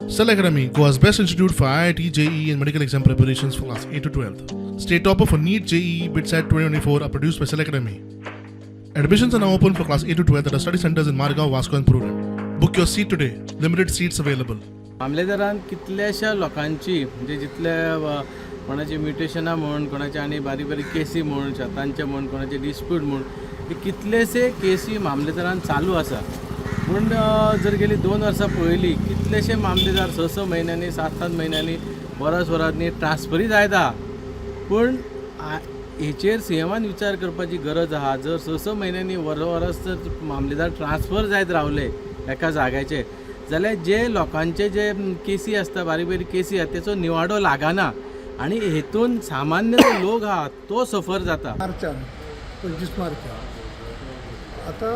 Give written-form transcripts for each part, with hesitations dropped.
Cell Academy, Goa's best institute for IIT, JEE and medical exam preparations for class 8 to 12th. State topper for NEET, JEE, BITSAT 2024 are produced by Cell Academy. Admissions are now open for class 8 to 12th at our study centers in Margao, Vasco and Pururam. Book your seat today. Limited seats available. मामलेदारान कितल्याशा लोकांची म्हणजे जितले कोणाची म्युटेशनां म्हण कोणाचे आनी बारीक बारीक केसी म्हण शेतांचे म्हण कोणाचे डिस्प्यूट म्हण हे कितलेशे केसी मामलेदारान चालू आसा पूण जर गेली 2 वर्सां पळयली कितलेशे मामलेदार 6 म्हयन्यांनी 7 म्हयन्यांनी वरांनी ट्रान्सफरी जायता पूण हेचेर सीएमान विचार करपाची गरज आहा जर 6 म्हयन्यांनी वर्स जर मामलेदार ट्रान्सफर जायत रावले एका जाग्याचे जाल्यार जे लोकांचे जे केसी आसता बारीक बारीक केसी आसा तेचो निवाडो लागना आनी हेतून सामान्य जो लोक आहा तो सफर जाता. मार्चान 25 मार्चा आता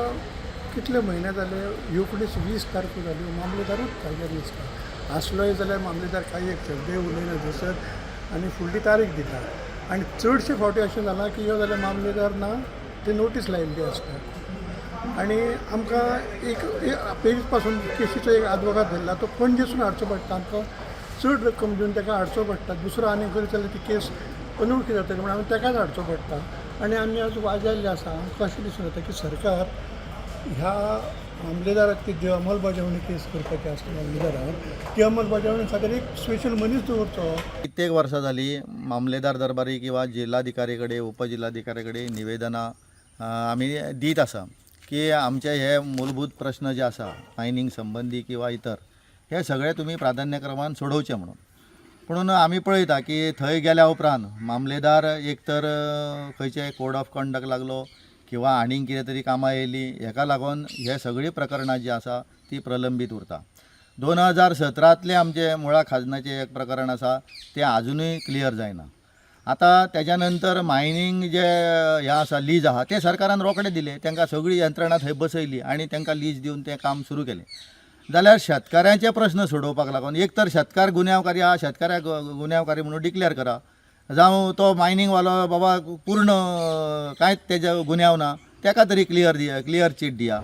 कितले म्हयने जाले एकुणीस 20 तारखो जाल्यो मामलेदारूच ताजेर दिसता आसलोय जाल्यार मामलेदार काही एक शब्दय उलयना दिसत आनी फुडली तारीख दिता आनी चडशे फावटी अशें जालां की ह्यो जाल्यार मामलेदार ना ते नोटीस लायिल्ली आसता आनी आमकां एक पयलीं पासून केसीचो एक आदवोगाद धरला तो पणजेसून हाडचो पडटा आमकां चड रक्कम दिवन ताका हाडचो पडटा दुसरो आनी करीत जाल्यार ती केस अनवळखी जातली म्हणून आमी ताकाच हाडचो पडटा आनी आमी आज वाजयल्ले आसा आमकां अशें दिसून येता की सरकार ह्या मामलेदाराक ती अंमलबजावणी केस करपाची आसता मामलेदाराक ती अंमलबजावणी खातीर एक स्पेशल मनीस दवरचो. कित्येक वर्सां जाली मामलेदार दरबारी किंवा जिल्हाधिकारी कडेन उपजिल्हाधिकारी कडेन निवेदनां आमी दीत आसा की आमचे हे मूलभूत प्रश्न जे आसा मायनिंग संबंधी किंवा इतर हे सगळे तुमी प्राधान्यक्रमान सोडोवचे म्हणून पूण आमी पळयता की थंय गेल्या उपरांत मामलेदार एक तर खंयचे कोड ऑफ कंडक्ट लागलो किंवा आनीक कितें तरी कामां येयली हेका लागून हे सगळीं प्रकरणां जी आसा ती प्रलंबीत उरता. 2017तले आमचे मुळा खाजनाचें एक प्रकरण आसा तें आजुनूय क्लियर जायना. आता त्याच्या नंतर मायनिंग जे हे आसा लीज आहा ते सरकारान रोखडे दिले तांकां सगळी यंत्रणा थंय बसयली आनी तांकां लीज दिवन तें काम सुरू केलें. जाल्यार शेतकाऱ्यांचे प्रश्न सोडोवपाक लागून एक तर शेतकार गुन्यांवकारी आहा शेतकाऱ्याक गुन्यांवकारी म्हणून डिक्लेअर करा जावं तो मायनिंगवालो बाबा पूर्ण कांयच तेजे गुन्यांव ना ताका तरी क्लियर चीट दिया.